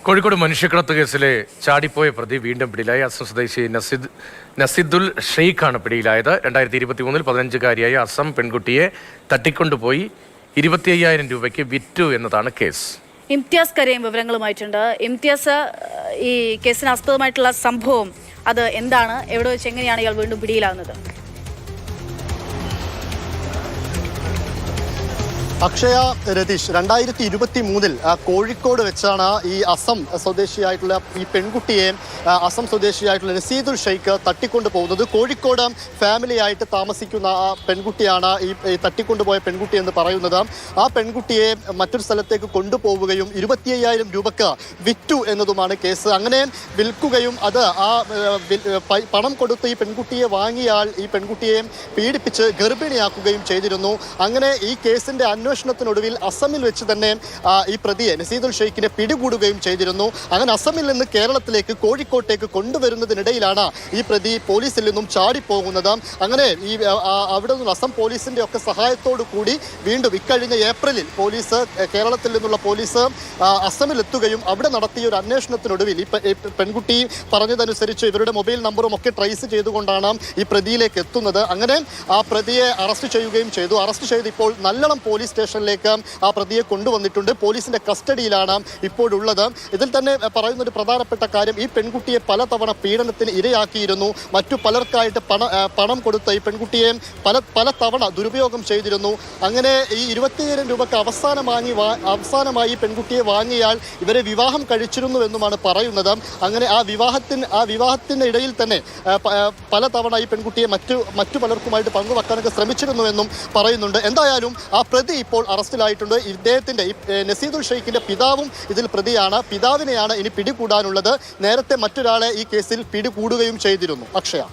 കോഴിക്കോട് മനുഷ്യക്കടത്ത് കേസിലെ ചാടിപ്പോയ പ്രതി വീണ്ടും പിടിയിലായി. അസം സ്വദേശി നസിദുൽ ഷെയ്ഖാണ് പിടിയിലായത്. 2023 15-കാരിയായ അസം പെൺകുട്ടിയെ തട്ടിക്കൊണ്ടുപോയി 25,000 രൂപയ്ക്ക് വിറ്റു എന്നതാണ് കേസ്. ഇംതിയാസ് കരീം വിവരങ്ങളുമായിട്ടുണ്ട്. ഇംതിയാസ്, ഈ കേസിന് ആസ്പദമായിട്ടുള്ള സംഭവം അത് എന്താണ്? എവിടെ വെച്ച് എങ്ങനെയാണ് ഇയാൾ വീണ്ടും പിടിയിലാകുന്നത്? അക്ഷയ, രതീഷ്, 2023 കോഴിക്കോട് വെച്ചാണ് ഈ അസം സ്വദേശിയായിട്ടുള്ള ഈ പെൺകുട്ടിയെ അസം സ്വദേശിയായിട്ടുള്ള നസീദുൽ ഷെയ്ഖ് തട്ടിക്കൊണ്ടു പോകുന്നത്. കോഴിക്കോട് ഫാമിലി ആയിട്ട് താമസിക്കുന്ന ആ പെൺകുട്ടിയാണ് ഈ തട്ടിക്കൊണ്ടുപോയ പെൺകുട്ടി എന്ന് പറയുന്നത്. ആ പെൺകുട്ടിയെ മറ്റൊരു സ്ഥലത്തേക്ക് കൊണ്ടുപോവുകയും 25,000 രൂപക്ക് വിറ്റു എന്നതുമാണ് കേസ്. അങ്ങനെ വിൽക്കുകയും അത് പണം കൊടുത്ത് ഈ പെൺകുട്ടിയെ വാങ്ങിയാൽ ഈ പെൺകുട്ടിയെ പീഡിപ്പിച്ച് ഗർഭിണിയാക്കുകയും ചെയ്തിരുന്നു. അങ്ങനെ ഈ കേസിന്റെ അന്വേഷണത്തിനൊടുവിൽ അസമിൽ വെച്ച് തന്നെ ഈ പ്രതിയെ നസീദുൽ ഷെയ്ഖിനെ പിടികൂടുകയും ചെയ്തിരുന്നു. അങ്ങനെ അസമിൽ നിന്ന് കേരളത്തിലേക്ക് കോഴിക്കോട്ടേക്ക് കൊണ്ടുവരുന്നതിനിടയിലാണ് ഈ പ്രതി പോലീസിൽ നിന്നും ചാടിപ്പോകുന്നത്. അങ്ങനെ ഈ അവിടെ നിന്ന് അസം പോലീസിന്റെ ഒക്കെ സഹായത്തോടു കൂടി വീണ്ടും ഇക്കഴിഞ്ഞ ഏപ്രിലിൽ കേരളത്തിൽ നിന്നുള്ള പോലീസ് അസമിലെത്തുകയും അവിടെ നടത്തിയ ഒരു അന്വേഷണത്തിനൊടുവിൽ ഈ പെൺകുട്ടി പറഞ്ഞതനുസരിച്ച് ഇവരുടെ മൊബൈൽ നമ്പറും ഒക്കെ ട്രേസ് ചെയ്തുകൊണ്ടാണ് ഈ പ്രതിയിലേക്ക് എത്തുന്നത്. അങ്ങനെ ആ പ്രതിയെ അറസ്റ്റ് ചെയ്യുകയും ചെയ്തു. അറസ്റ്റ് ചെയ്ത് ഇപ്പോൾ നല്ലളം പോലീസ് സ്റ്റേഷനിലേക്ക് ആ പ്രതിയെ കൊണ്ടുവന്നിട്ടുണ്ട്. പോലീസിന്റെ കസ്റ്റഡിയിലാണ് ഇപ്പോഴുള്ളത്. ഇതിൽ തന്നെ പറയുന്ന ഒരു പ്രധാനപ്പെട്ട കാര്യം, ഈ പെൺകുട്ടിയെ പലതവണ പീഡനത്തിന് ഇരയാക്കിയിരുന്നു. മറ്റു പലർക്കായിട്ട് പണം കൊടുത്ത ഈ പെൺകുട്ടിയെ പല തവണ ദുരുപയോഗം ചെയ്തിരുന്നു. അങ്ങനെ ഈ 25,000 രൂപക്ക് അവസാനമായി പെൺകുട്ടിയെ വാങ്ങിയാൽ ഇവരെ വിവാഹം കഴിച്ചിരുന്നുവെന്നുമാണ് പറയുന്നത്. അങ്ങനെ ആ വിവാഹത്തിന് ഇടയിൽ തന്നെ പലതവണ ഈ പെൺകുട്ടിയെ മറ്റു പലർക്കുമായിട്ട് പങ്കുവെക്കാനൊക്കെ ശ്രമിച്ചിരുന്നുവെന്നും പറയുന്നുണ്ട്. എന്തായാലും ആ പ്രതി ഇപ്പോൾ അറസ്റ്റിലായിട്ടുണ്ട്. ഇദ്ദേഹത്തിന്റെ നസീദുൽ ഷെയ്ഖിന്റെ പിതാവും ഇതിൽ പ്രതിയാണ്. പിതാവിനെയാണ് ഇനി പിടികൂടാനുള്ളത്. നേരത്തെ മറ്റൊരാളെ ഈ കേസിൽ പിടികൂടുകയും ചെയ്തിരുന്നു. അക്ഷയ.